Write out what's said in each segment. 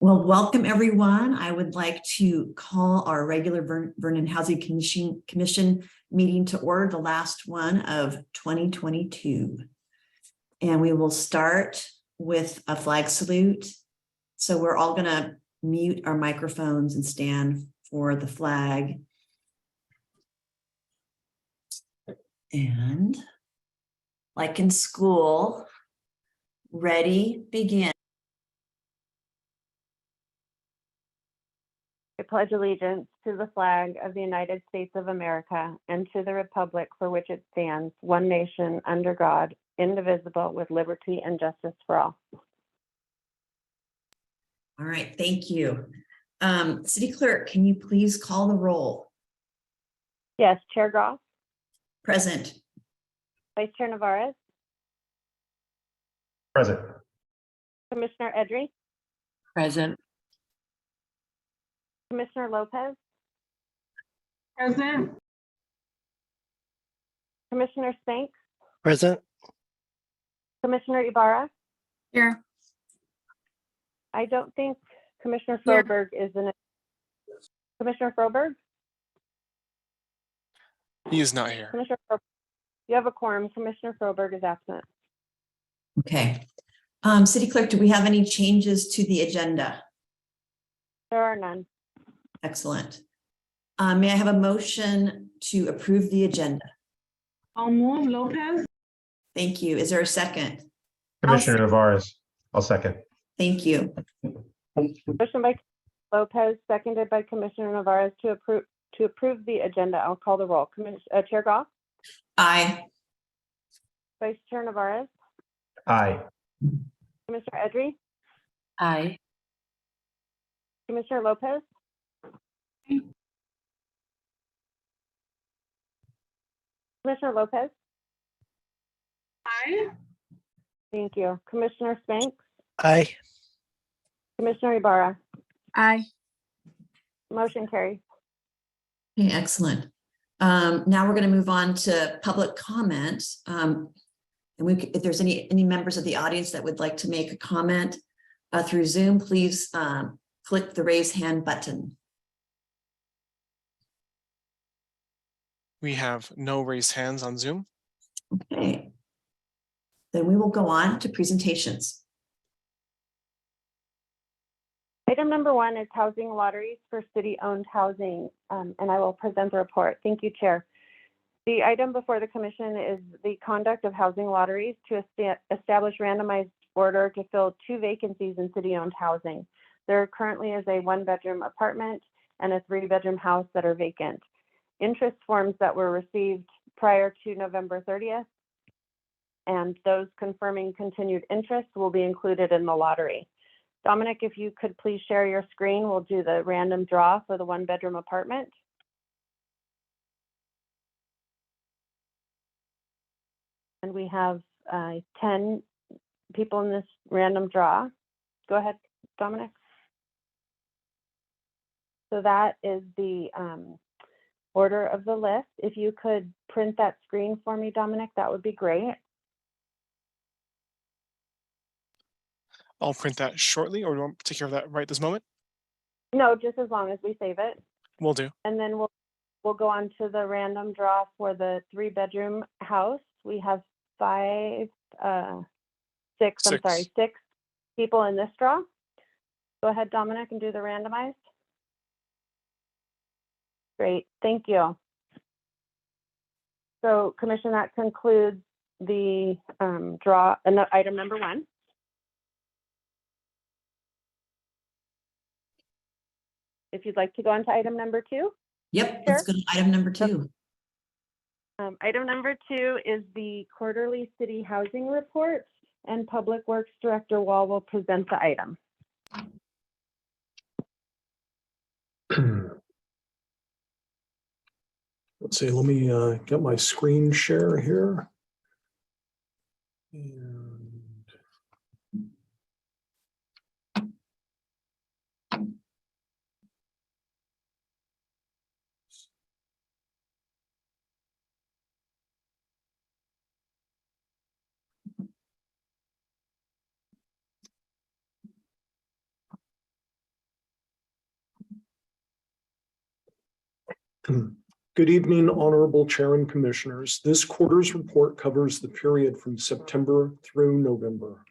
Well, welcome everyone. I would like to call our regular Vernon Housing Commission meeting to order, the last one of 2022. And we will start with a flag salute. So we're all going to mute our microphones and stand for the flag. And like in school, ready, begin. I pledge allegiance to the flag of the United States of America and to the republic for which it stands, one nation, under God, indivisible, with liberty and justice for all. All right, thank you. City Clerk, can you please call the roll? Yes, Chair Groff, Present. Vice Chair Navarez, Present. Commissioner Edry, Present. Commissioner Lopez, Present. Commissioner Spank, Present. Commissioner Ibarra. Here. I don't think Commissioner Here. Froberg is in it. Commissioner Froberg? He is not here. Commissioner Froberg, you have a quorum. Commissioner Froberg is absent. Okay. City Clerk, do we have any changes to the agenda? There are none. Excellent. May I have a motion to approve the agenda? I'll move. Lopez. Thank you. Is there a second? Commissioner Navarez, I'll second. Thank you. Motion by Lopez, seconded by Commissioner Navarez to approve the agenda. I'll call the roll. Chair Goff, Aye. Vice Chair Navarez, Aye. Commissioner Edry, Aye. Commissioner Lopez, Commissioner Lopez. Aye. Thank you. Commissioner Spanks, Aye. Commissioner Ibarra. Aye. Motion carries. Okay, excellent. Now we're going to move on to public comment. And if there's any members of the audience that would like to make a comment through Zoom, please click the raise hand button. We have no raised hands on Zoom. Okay. Then we will go on to presentations. Item number 1 is housing lotteries for city-owned housing, and I will present the report. Thank you, Chair. The item before the Commission is the conduct of housing lotteries to establish randomized order to fill 2 vacancies in city-owned housing. There currently is a 1-bedroom apartment and a 3-bedroom house that are vacant. Interest forms that were received prior to November 30th, and those confirming continued interest will be included in the lottery. Dominic, if you could please share your screen, we'll do the random draw for the 1-bedroom apartment. And we have 10 people in this random draw. Go ahead, Dominic. So that is the order of the list. If you could print that screen for me, Dominic, that would be great. I'll print that shortly, or do you want to take care of that right this moment? No, just as long as we save it. Will do. And then we'll go on to the random draw for the 3-bedroom house. We have 6 people in this draw. Go ahead, Dominic, and do the randomized. Great, thank you. So, Commission, that concludes the draw, item number 1. If you'd like to go on to item number 2. Yep, let's go to item number 2. Item number 2 is the quarterly city housing report, and Public Works Director Wall will present the item. Let's see, let me get my screen share here. And Good evening, Honorable Chair and Commissioners. This quarter's report covers the period from September through November.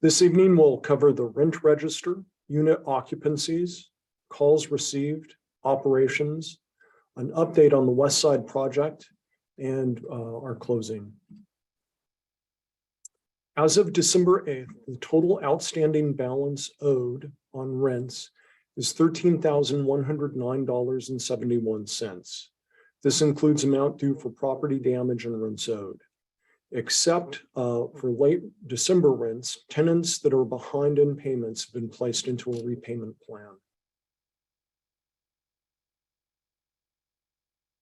This evening, we'll cover the rent register, unit occupancies, calls received, operations, an update on the West Side project, and our closing. As of December 8th, the total outstanding balance owed on rents is $13,109.71. This includes amount due for property damage and rents owed. Except for late December rents, tenants that are behind in payments have been placed into a repayment plan.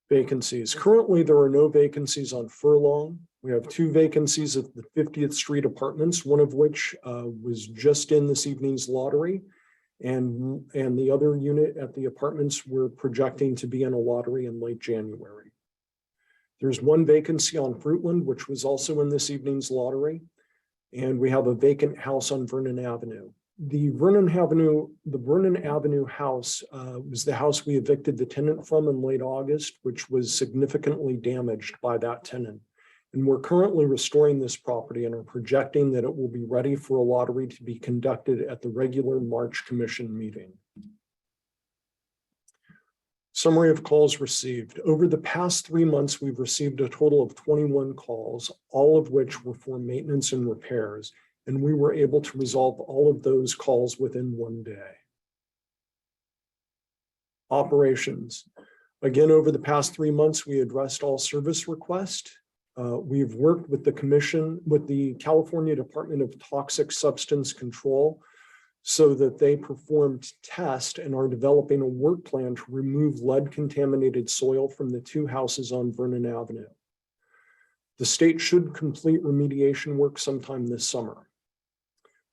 Vacancies. Currently, there are no vacancies on Furlong. We have 2 vacancies at the 50th Street Apartments, one of which was just in this evening's lottery. And the other unit at the apartments we're projecting to be in a lottery in late January. There's 1 vacancy on Fruitland, which was also in this evening's lottery. And we have a vacant house on Vernon Avenue. The Vernon Avenue house was the house we evicted the tenant from in late August, which was significantly damaged by that tenant. And we're currently restoring this property and are projecting that it will be ready for a lottery to be conducted at the regular March Commission meeting. Summary of calls received. Over the past 3 months, we've received a total of 21 calls, all of which were for maintenance and repairs, and we were able to resolve all of those calls within 1 day. Operations. Again, over the past 3 months, we addressed all service requests. We've worked with the Commission, with the California Department of Toxic Substance Control, so that they performed tests and are developing a work plan to remove lead-contaminated soil from the 2 houses on Vernon Avenue. The state should complete remediation work sometime this summer.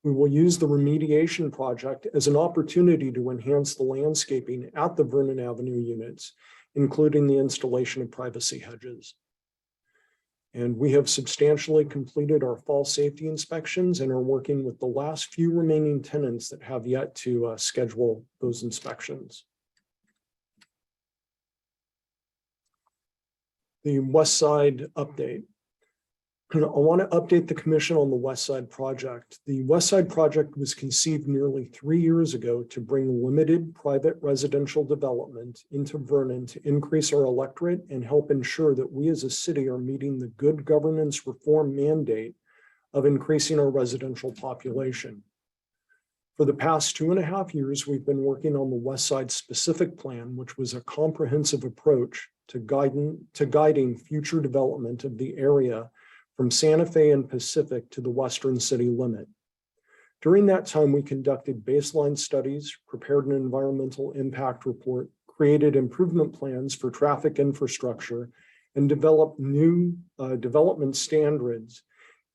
We will use the remediation project as an opportunity to enhance the landscaping at the Vernon Avenue units, including the installation of privacy hedges. And we have substantially completed our fall safety inspections and are working with the last few remaining tenants that have yet to schedule those inspections. The West Side update. I want to update the Commission on the West Side project. The West Side project was conceived nearly 3 years ago to bring limited private residential development into Vernon to increase our electorate and help ensure that we as a city are meeting the good governance reform mandate of increasing our residential population. For the past 2.5 years, we've been working on the West Side specific plan, which was a comprehensive approach to guiding future development of the area from Santa Fe and Pacific to the western city limit. During that time, we conducted baseline studies, prepared an environmental impact report, created improvement plans for traffic infrastructure, and developed new development standards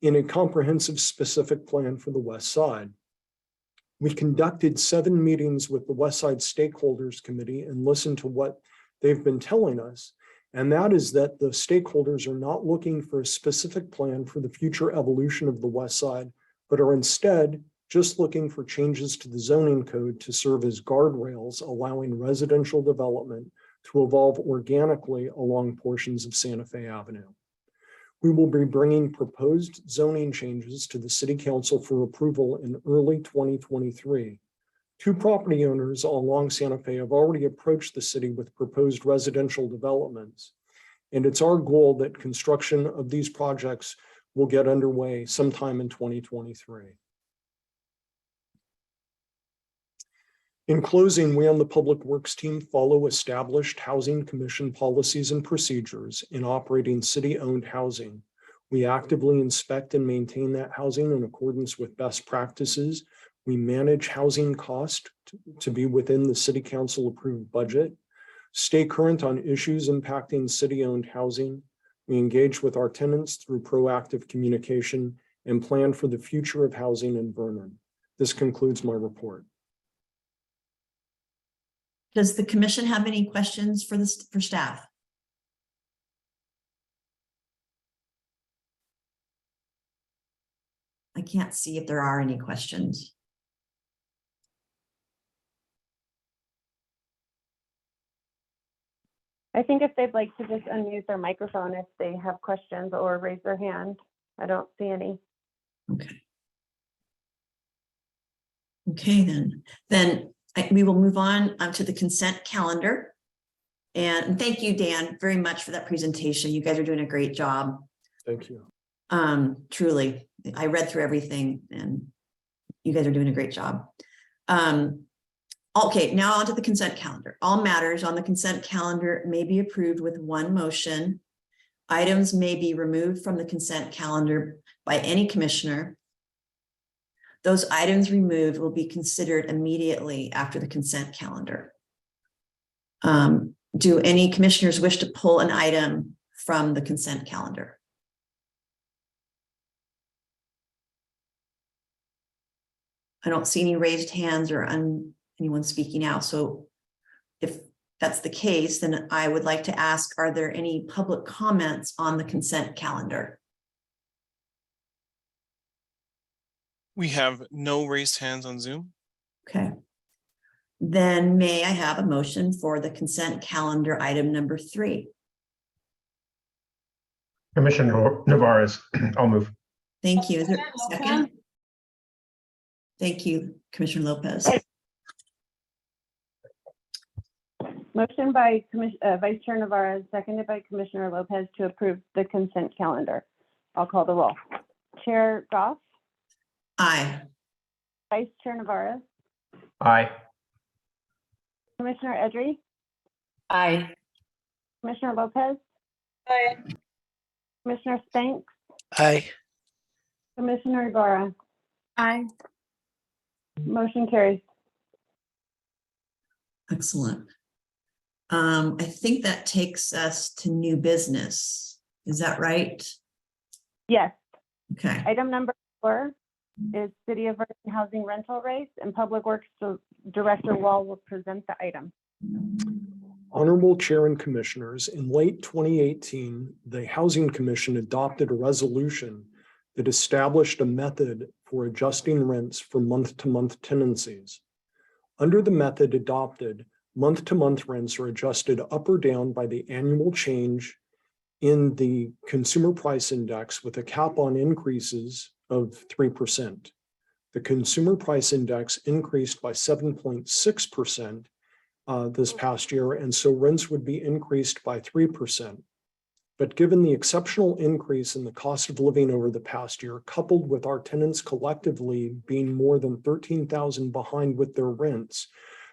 in a comprehensive specific plan for the West Side. We conducted 7 meetings with the West Side Stakeholders Committee and listened to what they've been telling us. And that is that the stakeholders are not looking for a specific plan for the future evolution of the West Side, but are instead just looking for changes to the zoning code to serve as guardrails, allowing residential development to evolve organically along portions of Santa Fe Avenue. We will be bringing proposed zoning changes to the City Council for approval in early 2023. 2 property owners along Santa Fe have already approached the city with proposed residential developments. And it's our goal that construction of these projects will get underway sometime in 2023. In closing, we on the Public Works team follow established Housing Commission policies and procedures in operating city-owned housing. We actively inspect and maintain that housing in accordance with best practices. We manage housing cost to be within the City Council approved budget, stay current on issues impacting city-owned housing. We engage with our tenants through proactive communication and plan for the future of housing in Vernon. This concludes my report. Does the commission have any questions for staff? I can't see if there are any questions. I think if they'd like to just unmute their microphone if they have questions or raise their hand. I don't see any. Okay. Okay, then we will move on to the consent calendar. And thank you, Dan, very much for that presentation. You guys are doing a great job. Thank you. Truly, I read through everything and you guys are doing a great job. Okay, now on to the consent calendar. All matters on the consent calendar may be approved with one motion. Items may be removed from the consent calendar by any commissioner. Those items removed will be considered immediately after the consent calendar. Do any commissioners wish to pull an item from the consent calendar? I don't see any raised hands or anyone speaking out. So if that's the case, then I would like to ask, are there any public comments on the consent calendar? We have no raised hands on Zoom. Okay. Then may I have a motion for the consent calendar item number 3? Commissioner Navarez, I'll move. Thank you. Is there a second? Thank you, Commissioner Lopez. Motion by Vice Chair Navarro, seconded by Commissioner Lopez to approve the consent calendar. I'll call the roll. Chair Goff, Aye. Vice Chair Navarro, Aye. Commissioner Edry, Aye. Commissioner Lopez, Aye. Commissioner Spanks, Aye. Commissioner Ibarra. Aye. Motion carries. Excellent. I think that takes us to new business. Is that right? Yes. Okay. Item number 4 is City of Vernon housing rental rates, and Public Works Director Wall will present the item. Honorable Chair and Commissioners, in late 2018, the Housing Commission adopted a resolution that established a method for adjusting rents for month-to-month tenancies. Under the method adopted, month-to-month rents are adjusted up or down by the annual change in the Consumer Price Index with a cap on increases of 3%. The Consumer Price Index increased by 7.6% this past year, and so rents would be increased by 3%. But given the exceptional increase in the cost of living over the past year, coupled with our tenants collectively being more than $13,000 behind with their rents,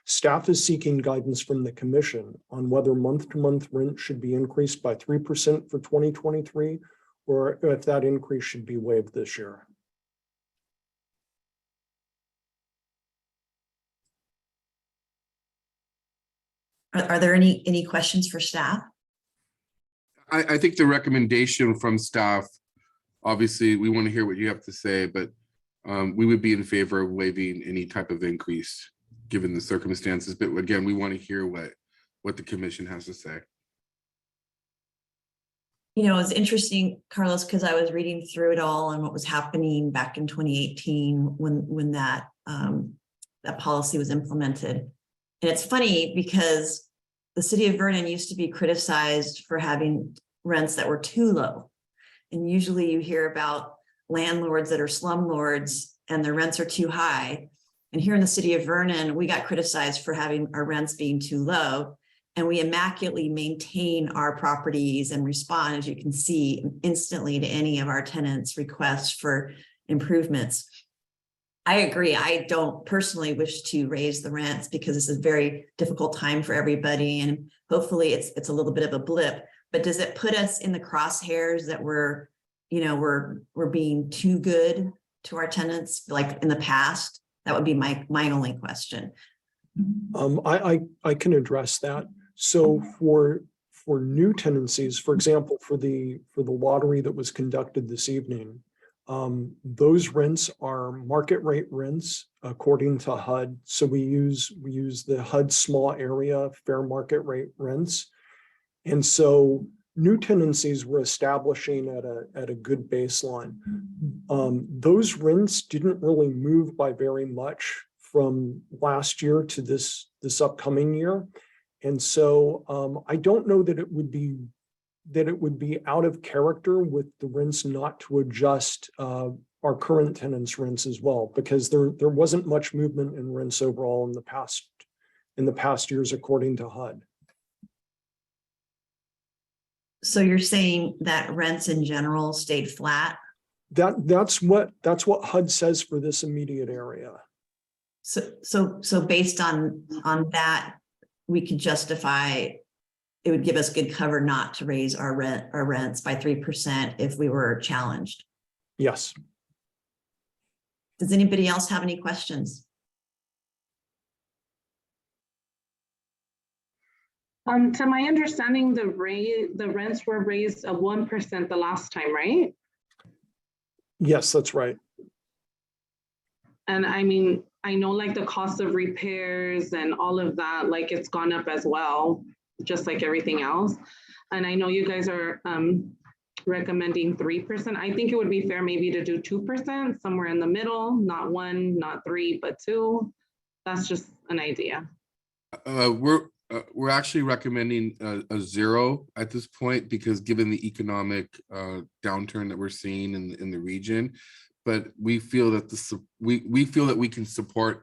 staff is seeking guidance from the Commission on whether month-to-month rent should be increased by 3% for 2023, or if that increase should be waived this year. Are there any questions for staff? I think the recommendation from staff, obviously, we want to hear what you have to say, but we would be in favor of waiving any type of increase given the circumstances. But again, we want to hear what the commission has to say. You know, it's interesting, Carlos, because I was reading through it all and what was happening back in 2018 when that policy was implemented. And it's funny because the city of Vernon used to be criticized for having rents that were too low. And usually you hear about landlords that are slumlords and their rents are too high. And here in the city of Vernon, we got criticized for having our rents being too low. And we immaculately maintain our properties and respond, as you can see, instantly to any of our tenants' requests for improvements. I agree. I don't personally wish to raise the rents because this is a very difficult time for everybody. And hopefully it's a little bit of a blip, but does it put us in the crosshairs that we're being too good to our tenants like in the past? That would be my only question. I can address that. So for new tenancies, for example, for the lottery that was conducted this evening, those rents are market rate rents according to HUD. So we use the HUD small area fair market rate rents. And so new tenancies were establishing at a good baseline. Those rents didn't really move by very much from last year to this upcoming year. And so I don't know that it would be out of character with the rents not to adjust our current tenants' rents as well, because there wasn't much movement in rents overall in the past years, according to HUD. So you're saying that rents in general stayed flat? That's what HUD says for this immediate area. So based on that, we could justify, it would give us good cover not to raise our rents by 3% if we were challenged. Yes. Does anybody else have any questions? To my understanding, the rents were raised 1% the last time, right? Yes, that's right. And I mean, I know like the cost of repairs and all of that, like it's gone up as well, just like everything else. And I know you guys are recommending 3%. I think it would be fair maybe to do 2%, somewhere in the middle, not 1, not 3, but 2. That's just an idea. We're actually recommending a 0 at this point, because given the economic downturn that we're seeing in the region, but we feel that we feel that we can support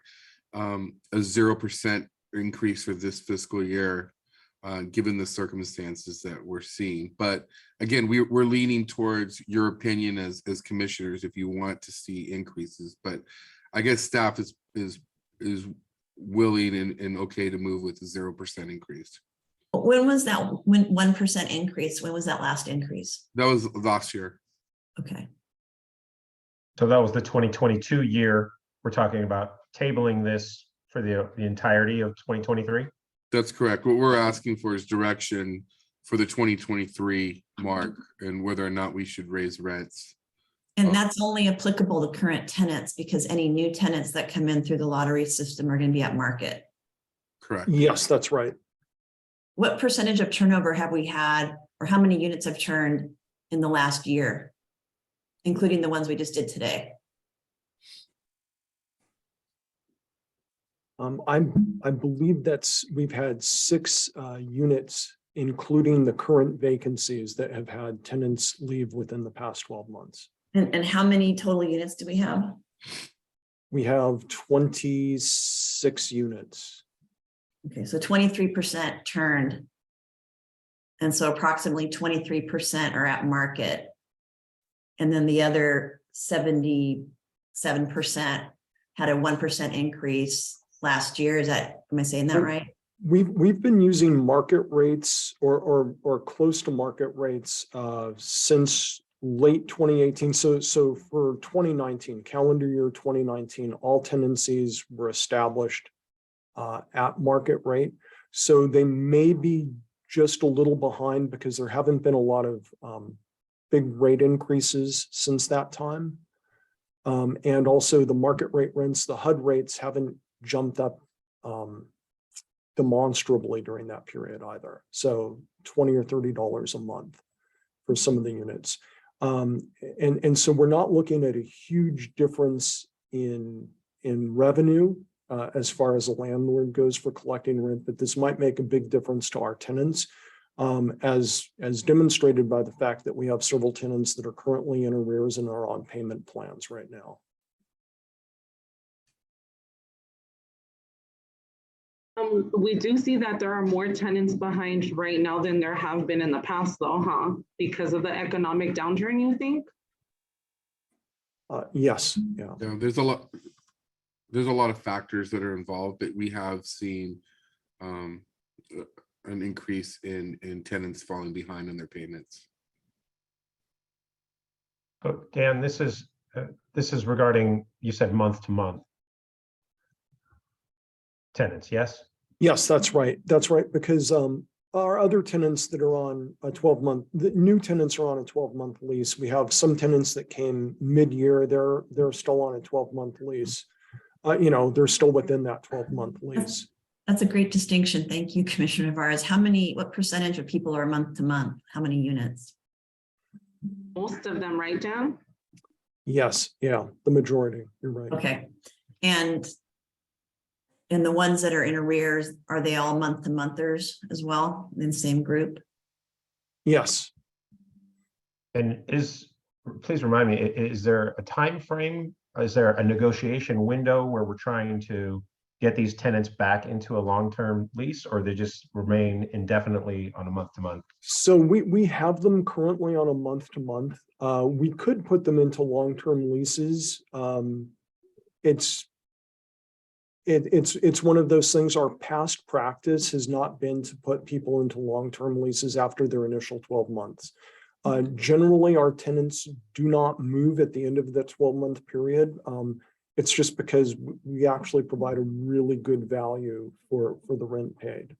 a 0% increase for this fiscal year, given the circumstances that we're seeing. But again, we're leaning towards your opinion as commissioners if you want to see increases. But I guess staff is willing and okay to move with a 0% increase. When was that 1% increase? When was that last increase? That was last year. Okay. So that was the 2022 year. We're talking about tabling this for the entirety of 2023. That's correct. What we're asking for is direction for the 2023 mark and whether or not we should raise rents. And that's only applicable to current tenants, because any new tenants that come in through the lottery system are going to be at market. Correct. Yes, that's right. What percentage of turnover have we had, or how many units have turned in the last year, including the ones we just did today? I believe we've had 6 units, including the current vacancies, that have had tenants leave within the past 12 months. And how many total units do we have? We have 26 units. Okay, so 23% turned. And so approximately 23% are at market. And then the other 77% had a 1% increase last year. Am I saying that right? We've been using market rates or close to market rates since late 2018. So for 2019, calendar year 2019, all tenancies were established at market rate. So they may be just a little behind because there haven't been a lot of big rate increases since that time. And also the market rate rents, the HUD rates haven't jumped up demonstrably during that period either. So $20 or $30 a month for some of the units. And so we're not looking at a huge difference in revenue as far as a landlord goes for collecting rent, but this might make a big difference to our tenants, as demonstrated by the fact that we have several tenants that are currently in arrears and are on payment plans right now. We do see that there are more tenants behind right now than there have been in the past, though, huh? Because of the economic downturn, you think? Yes, yeah. Yeah, there's a lot of factors that are involved, but we have seen an increase in tenants falling behind on their payments. So Dan, this is regarding, you said month to month tenants, yes? Yes, that's right. That's right. Because our other tenants that are on a 12-month, the new tenants are on a 12-month lease. We have some tenants that came mid-year. They're still on a 12-month lease. They're still within that 12-month lease. That's a great distinction. Thank you, Commissioner Navarez. What percentage of people are month to month? How many units? Most of them, right, Dan? Yes, yeah, the majority. You're right. Okay. And And the ones that are in arrears, are they all month to monthers as well, in the same group? Yes. And please remind me, is there a time frame? Is there a negotiation window where we're trying to get these tenants back into a long-term lease, or they just remain indefinitely on a month-to-month? So we have them currently on a month to month. We could put them into long-term leases. It's one of those things. Our past practice has not been to put people into long-term leases after their initial 12 months. Generally, our tenants do not move at the end of the 12-month period. It's just because we actually provide a really good value for the rent paid.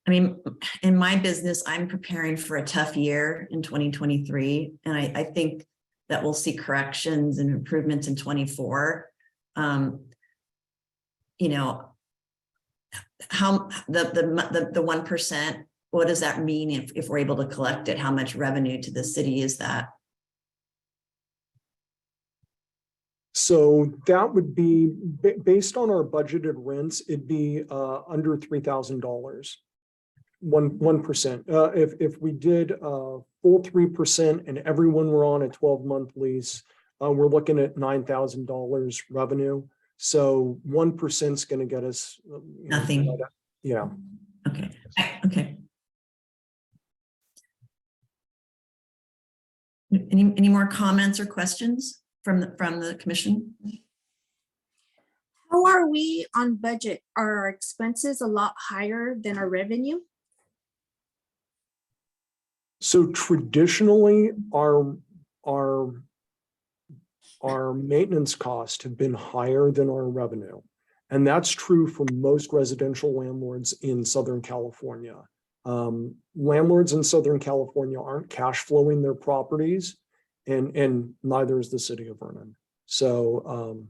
I mean, in my business, I'm preparing for a tough year in 2023, and I think that we'll see corrections and improvements in 24. You know, how the 1%, what does that mean if we're able to collect it? How much revenue to the city is that? So that would be based on our budgeted rents, it'd be under $3,000. 1%. If we did full 3% and everyone were on a 12-month lease, we're looking at $9,000 revenue. So 1% is going to get us Nothing. Yeah. Okay. Okay. Any more comments or questions from the commission? How are we on budget? Are our expenses a lot higher than our revenue? So traditionally, our maintenance costs have been higher than our revenue. And that's true for most residential landlords in Southern California. Landlords in Southern California aren't cash flowing their properties, and neither is the city of Vernon. So,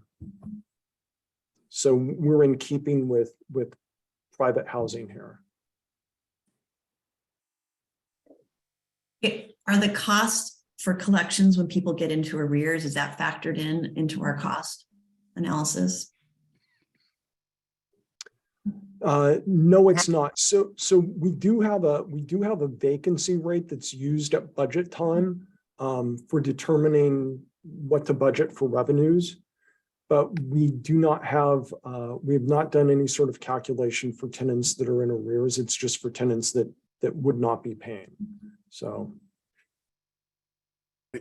so we're in keeping with private housing here. Are the costs for collections when people get into arrears, is that factored into our cost analysis? No, it's not. So we do have a vacancy rate that's used at budget time for determining what to budget for revenues. But we do not have, we have not done any sort of calculation for tenants that are in arrears. It's just for tenants that would not be paying. So.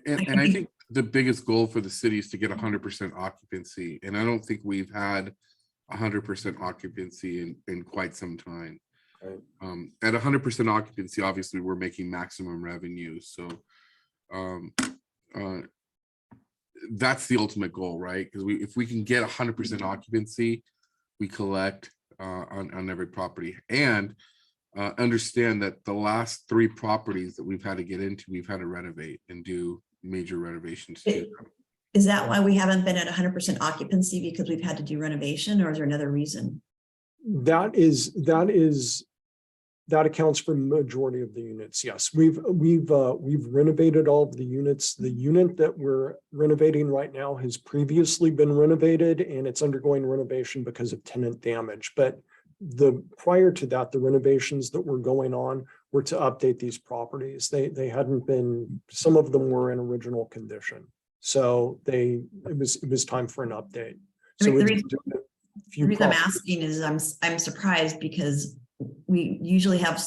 And I think the biggest goal for the city is to get 100% occupancy. And I don't think we've had 100% occupancy in quite some time. Right. At 100% occupancy, obviously we're making maximum revenue. So that's the ultimate goal, right? Because if we can get 100% occupancy, we collect on every property. And understand that the last 3 properties that we've had to get into, we've had to renovate and do major renovations to. Is that why we haven't been at 100% occupancy, because we've had to do renovation, or is there another reason? That accounts for majority of the units. Yes, we've renovated all of the units. The unit that we're renovating right now has previously been renovated, and it's undergoing renovation because of tenant damage. But prior to that, the renovations that were going on were to update these properties. They hadn't been. Some of them were in original condition, so it was time for an update. So The reason I'm asking is I'm surprised, because we usually have,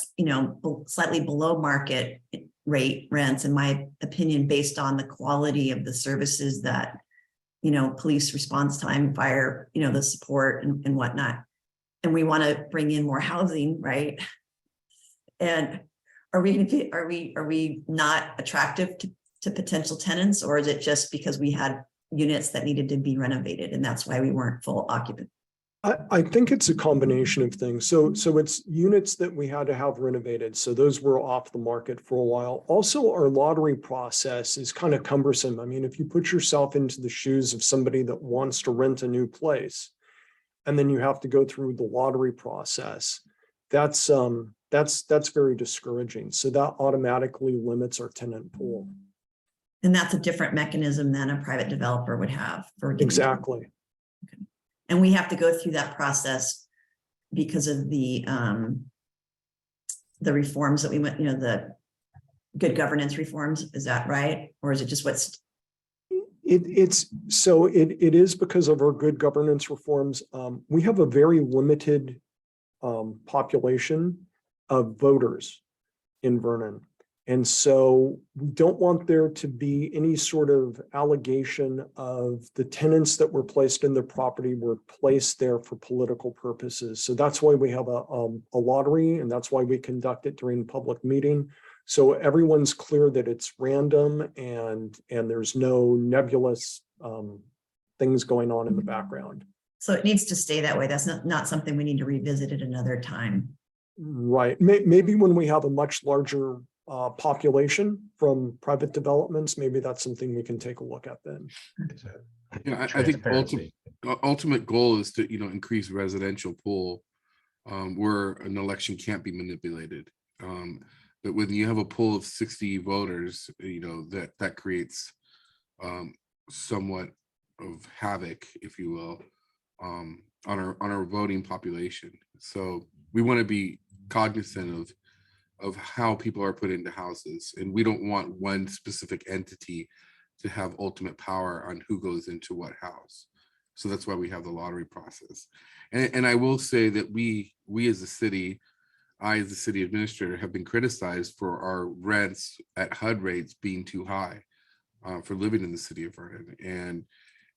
slightly below market rate rents, in my opinion, based on the quality of the services that, police response time, fire, the support and whatnot. And we want to bring in more housing, right? And are we not attractive to potential tenants, or is it just because we had units that needed to be renovated and that's why we weren't full occupant? I think it's a combination of things. So it's units that we had to have renovated. So those were off the market for a while. Also, our lottery process is kind of cumbersome. I mean, if you put yourself into the shoes of somebody that wants to rent a new place, and then you have to go through the lottery process, that's very discouraging. So that automatically limits our tenant pool. And that's a different mechanism than a private developer would have for getting. Exactly. And we have to go through that process because of the reforms that we went, the good governance reforms. Is that right? Or is it just what's? It is because of our good governance reforms. We have a very limited population of voters in Vernon. And so we don't want there to be any sort of allegation of the tenants that were placed in the property were placed there for political purposes. So that's why we have a lottery, and that's why we conduct it during public meeting. So everyone's clear that it's random and there's no nebulous things going on in the background. So it needs to stay that way. That's not something we need to revisit at another time. Right. Maybe when we have a much larger population from private developments, maybe that's something we can take a look at then. Yeah, I think Transparency. ultimate goal is to, increase residential pool where an election can't be manipulated. But when you have a pool of 60 voters, that creates somewhat of havoc, if you will, on our voting population. So we want to be cognizant of how people are put into houses, and we don't want one specific entity to have ultimate power on who goes into what house. So that's why we have the lottery process. And I will say that we as a city, I as the city administrator, have been criticized for our rents at HUD rates being too high for living in the city of Vernon, and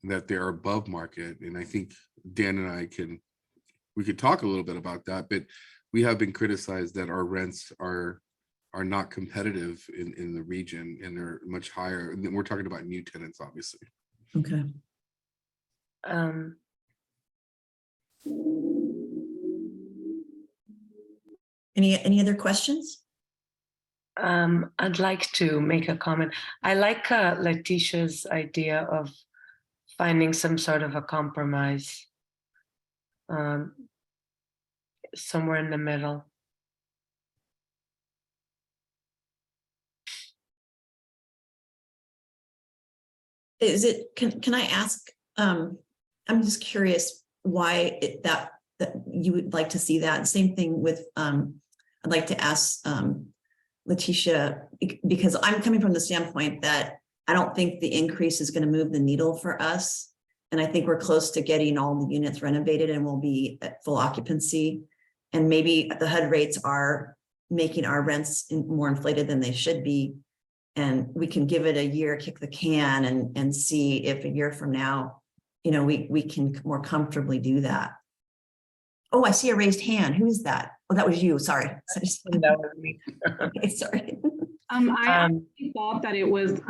that they're above market. And I think Dan and we could talk a little bit about that, but we have been criticized that our rents are not competitive in the region, and they're much higher. And we're talking about new tenants, obviously. Okay. Any other questions? I'd like to make a comment. I like Letitia's idea of finding some sort of a compromise somewhere in the middle. Is it, can I ask, I'm just curious why that you would like to see that. Same thing with, I'd like to ask Letitia, because I'm coming from the standpoint that I don't think the increase is going to move the needle for us. And I think we're close to getting all the units renovated and we'll be at full occupancy. And maybe the HUD rates are making our rents more inflated than they should be. And we can give it a year, kick the can, and see if a year from now, we can more comfortably do that. Oh, I see a raised hand. Who is that? Oh, that was you. Sorry. That was me. Okay, sorry. I actually thought that it was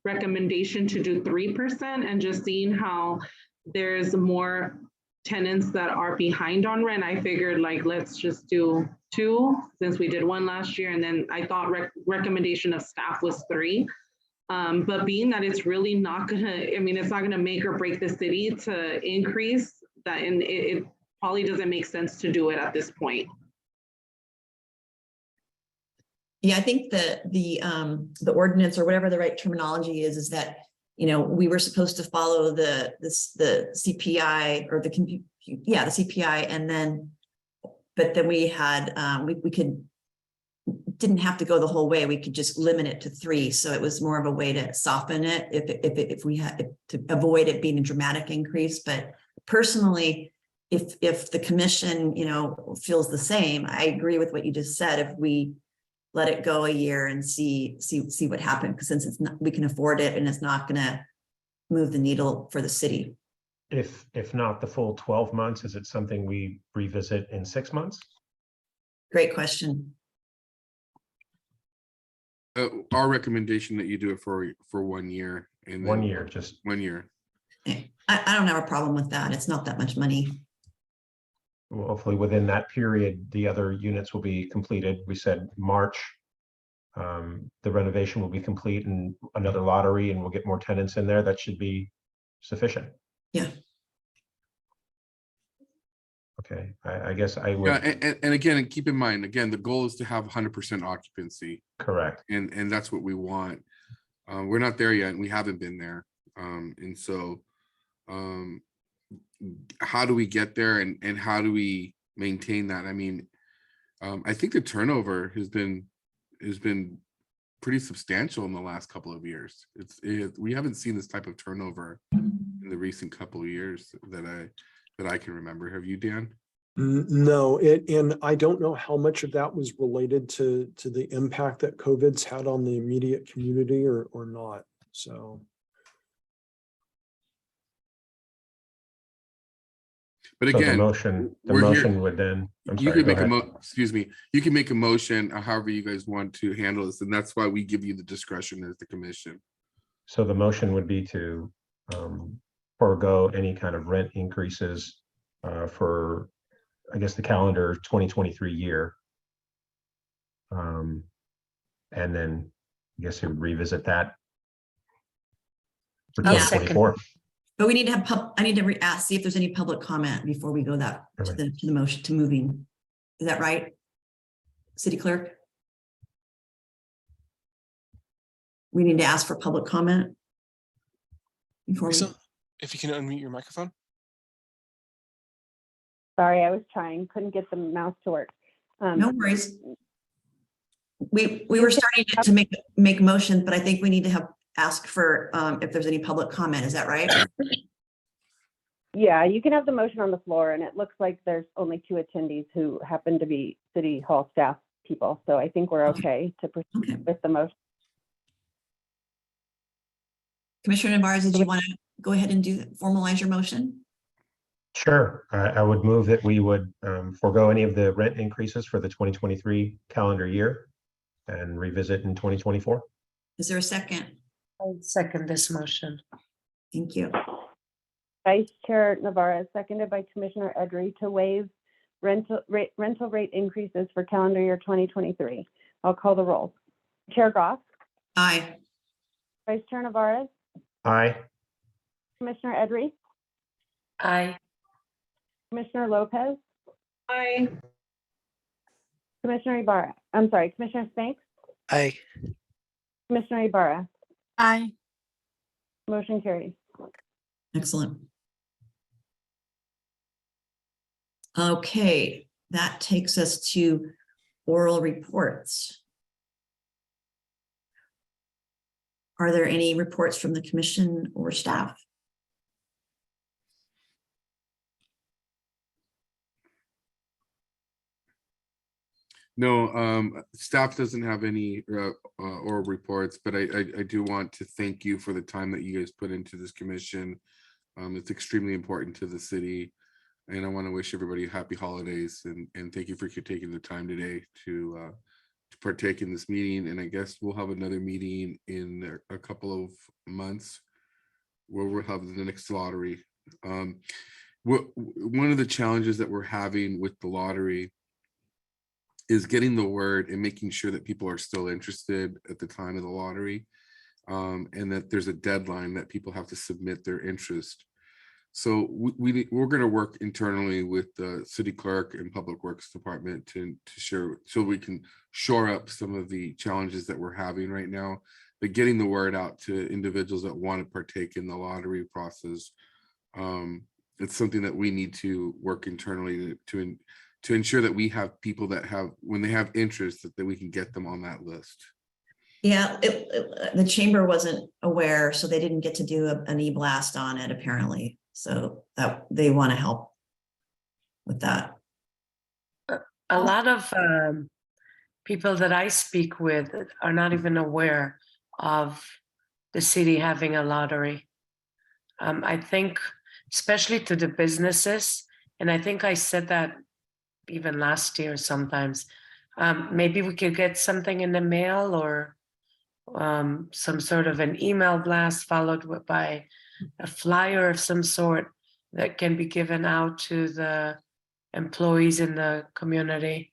recommendation to do 3%, and just seeing how there's more tenants that are behind on rent. I figured let's just do 2 since we did 1 last year. And then I thought recommendation of staff was 3. But being that it's really not it's not gonna make or break the city to increase that, and it probably doesn't make sense to do it at this point. Yeah, I think the ordinance, or whatever the right terminology is that, we were supposed to follow the CPI or the CPI, and then, but then we had, didn't have to go the whole way. We could just limit it to 3. So it was more of a way to soften it if we had to avoid it being a dramatic increase. But personally, if the commission, feels the same, I agree with what you just said. If we let it go a year and see what happens, because since it's not, we can afford it and it's not going to move the needle for the city. If not the full 12 months, is it something we revisit in 6 months? Great question. Our recommendation that you do it for 1 year, and 1 year, just 1 year. I don't have a problem with that. It's not that much money. well, hopefully within that period, the other units will be completed. We said March. The renovation will be complete, and another lottery, and we'll get more tenants in there. That should be sufficient. Yeah. Okay, I guess I would. Yeah, and again, keep in mind, the goal is to have 100% occupancy. Correct. And that's what we want. We're not there yet, and we haven't been there. And so how do we get there, and how do we maintain that? I mean, I think the turnover has been pretty substantial in the last couple of years. We haven't seen this type of turnover in the recent couple of years that I can remember. Have you, Dan? No, and I don't know how much of that was related to the impact that COVID's had on the immediate community or not. So. But So again, the we're here- motion would then, I'm you sorry, can go make ahead. excuse me, you can make a motion however you guys want to handle this, and that's why we give you the discretion as the commission. So the motion would be to forego any kind of rent increases for, I guess, the calendar 2023 year. And then I guess we would revisit that for I'll 2024. But we need to have I need to ask, see if there's any public comment before we go to the motion to moving. Is that right? City Clerk? We need to ask for public comment before we. Lisa, if you can unmute your microphone. Sorry, I was trying, couldn't get the mouse to work. No worries. We were starting to make motion, but I think we need to ask for if there's any public comment. Is that right? Yeah, you can have the motion on the floor, and it looks like there's only 2 attendees who happen to be City Hall staff people. So I think we're okay to proceed with the motion. Commissioner Navarez, did you want to go ahead and formalize your motion? Sure. I would move that we would forego any of the rent increases for the 2023 calendar year and revisit in 2024. Is there a second? I'll second this motion. Thank you. Vice Chair Navarez, seconded by Commissioner Edry, to waive rental rate increases for calendar year 2023. I'll call the roll. Chair Goff, Aye. Vice Chair Navarez, Aye. Commissioner Edry, Aye. Commissioner Lopez, Aye. Commissioner Ibarra. I'm sorry, Commissioner Spanks, Aye. Commissioner Ibarra. Aye. Motion carries. Excellent. Okay, that takes us to oral reports. Are there any reports from the commission or staff? No, staff doesn't have any oral reports, but I do want to thank you for the time that you guys put into this commission. It's extremely important to the city, and I want to wish everybody happy holidays, and thank you for taking the time today to partake in this meeting. And I guess we'll have another meeting in a couple of months where we'll have the next lottery. One of the challenges that we're having with the lottery is getting the word and making sure that people are still interested at the time of the lottery, and that there's a deadline that people have to submit their interest. So we're going to work internally with the city clerk and public works department to share, so we can shore up some of the challenges that we're having right now, but getting the word out to individuals that want to partake in the lottery process. It's something that we need to work internally to ensure that we have people that have, when they have interest, that we can get them on that list. Yeah, the chamber wasn't aware, so they didn't get to do an e-blast on it apparently. So that they want to help with that. A lot of people that I speak with are not even aware of the city having a lottery. I think, especially to the businesses, and I think I said that even last year sometimes, maybe we could get something in the mail or some sort of an email blast followed by a flyer of some sort that can be given out to the employees in the community.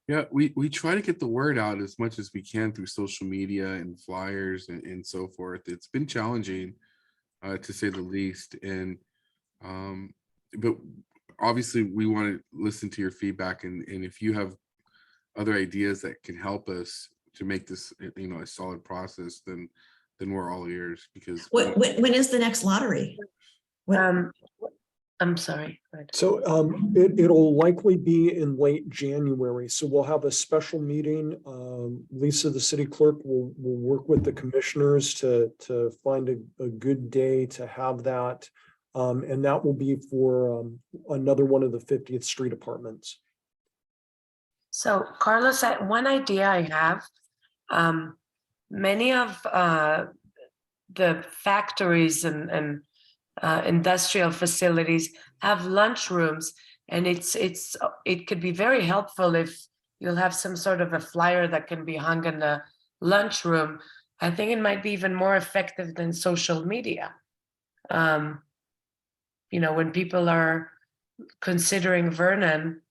Yeah, we try to get the word out as much as we can through social media and flyers and so forth. It's been challenging, to say the least. And but obviously we want to listen to your feedback, and if you have other ideas that can help us make this, you know, a solid process, then we're all ears because. When is the next lottery? What- I'm sorry. go ahead. So it'll likely be in late January. So we'll have a special meeting. Lisa, the city clerk, will work with the commissioners to find a good day to have that. And that will be for another one of the 50th Street apartments. So Carlos, one idea I have, many of the factories and industrial facilities have lunch rooms, and it could be very helpful if you'll have some sort of a flyer that can be hung in the lunchroom. I think it might be even more effective than social media. You know, when people are considering Vernon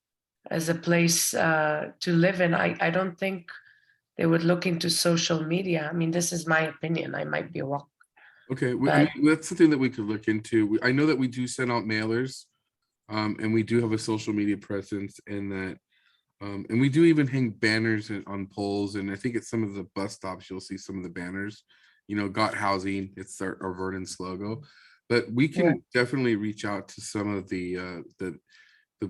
as a place to live in, I don't think they would look into social media. I mean, this is my opinion. I might be wrong. Okay, I But- mean, that's something that we could look into. I know that we do send out mailers, and we do have a social media presence in that. And we do even hang banners on poles, and I think at some of the bus stops, you'll see some of the banners, you know, got housing, it's our Vernon's logo. But we can definitely reach out to some of the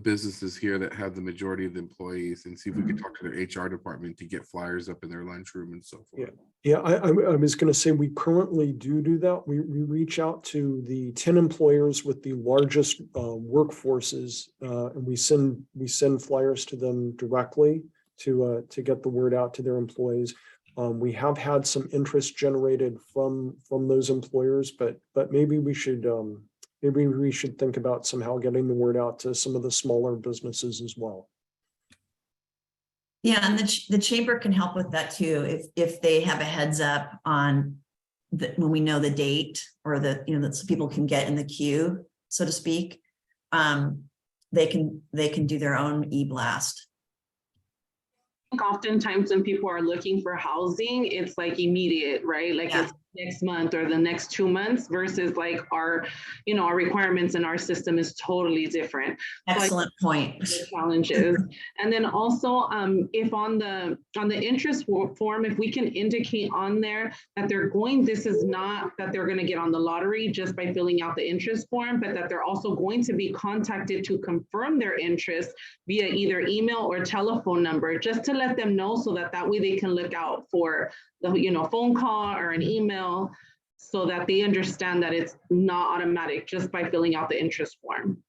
businesses here that have the majority of the employees and see if we could talk to their HR department to get flyers up in their lunchroom and so forth. Yeah, I was going to say we currently do that. We reach out to the 10 employers with the largest workforces, and we send flyers to them directly to get the word out to their employees. We have had some interest generated from those employers, but maybe we should think about somehow getting the word out to some of the smaller businesses as well. Yeah, and the chamber can help with that too. If they have a heads up on when we know the date, or that so people can get in the queue, so to speak. They can do their own e-blast. Oftentimes when people are looking for housing, it's like immediate, right? Like Yeah. it's next month or the next 2 months versus like our requirements in our system is totally different. Excellent point. The challenges. And then also if on the interest form, if we can indicate on there that this is not that they're going to get on the lottery just by filling out the interest form, but that they're also going to be contacted to confirm their interest via either email or telephone number, just to let them know, so that way they can look out for the phone call or an email, so that they understand that it's not automatic just by filling out the interest form.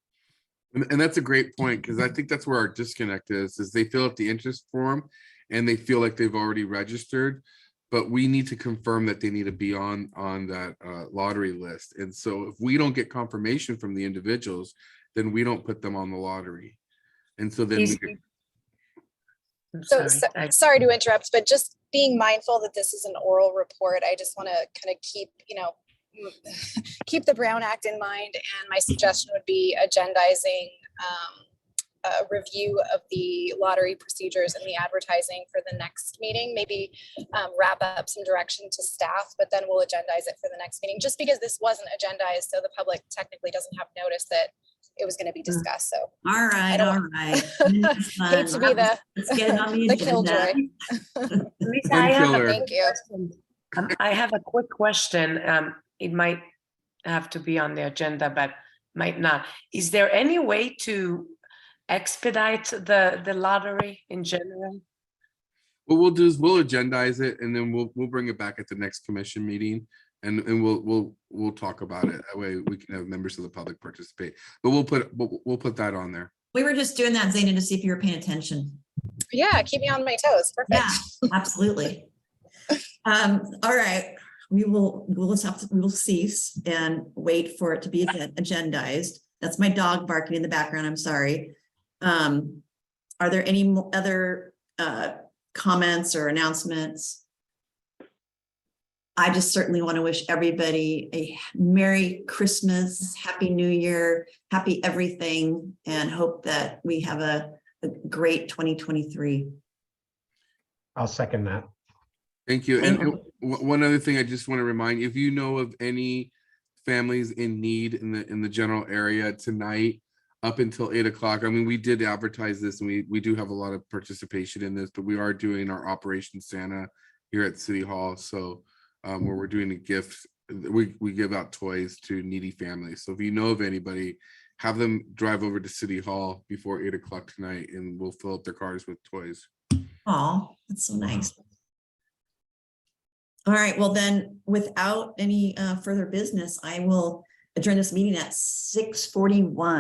And that's a great point, because I think that's where our disconnect is they fill out the interest form and they feel like they've already registered, but we need to confirm that they need to be on that lottery list. And so if we don't get confirmation from the individuals, then we don't put them on the lottery. And so then Sorry to interrupt, but just being mindful that this is an oral report, I just want to kind of keep the Brown Act in mind. And my suggestion would be agendizing a review of the lottery procedures and the advertising for the next meeting. Maybe wrap up some direction to staff, but then we'll agendize it for the next meeting, just because this wasn't agendized, so the public technically doesn't have notice that it was going to be discussed. So all right. hate to be Let's get it on the the agenda. killjoy. Lisa, Thank you. I have a quick question. It might have to be on the agenda, but might not. Is there any way to expedite the lottery in general? what we'll do is we'll agendize it, and then we'll bring it back at the next commission meeting, and we'll talk about it. That way we can have members of the public participate. But we'll put that on there. We were just doing that, Zaina, to see if you were paying attention. Yeah, keep me on my toes. Perfect. Yeah, absolutely. All right, we will cease and wait for it to be agendized. That's my dog barking in the background. I'm sorry. Are there any other comments or announcements? I just certainly want to wish everybody a Merry Christmas, Happy New Year, happy everything, and hope that we have a great 2023. I'll second that. Thank you. And one other thing I just want to remind you, if you know of any families in need in the general area tonight, up until 8 o'clock. I mean, we did advertise this and we do have a lot of participation in this, but we are doing our Operation Santa here at City Hall. So where we're doing a gift, we give out toys to needy families. So if you know of anybody, have them drive over to City Hall before 8 o'clock tonight and we'll fill up their cars with toys. Oh, that's so nice. All right, well then, without any further business, I will adjourn this meeting at 6:41.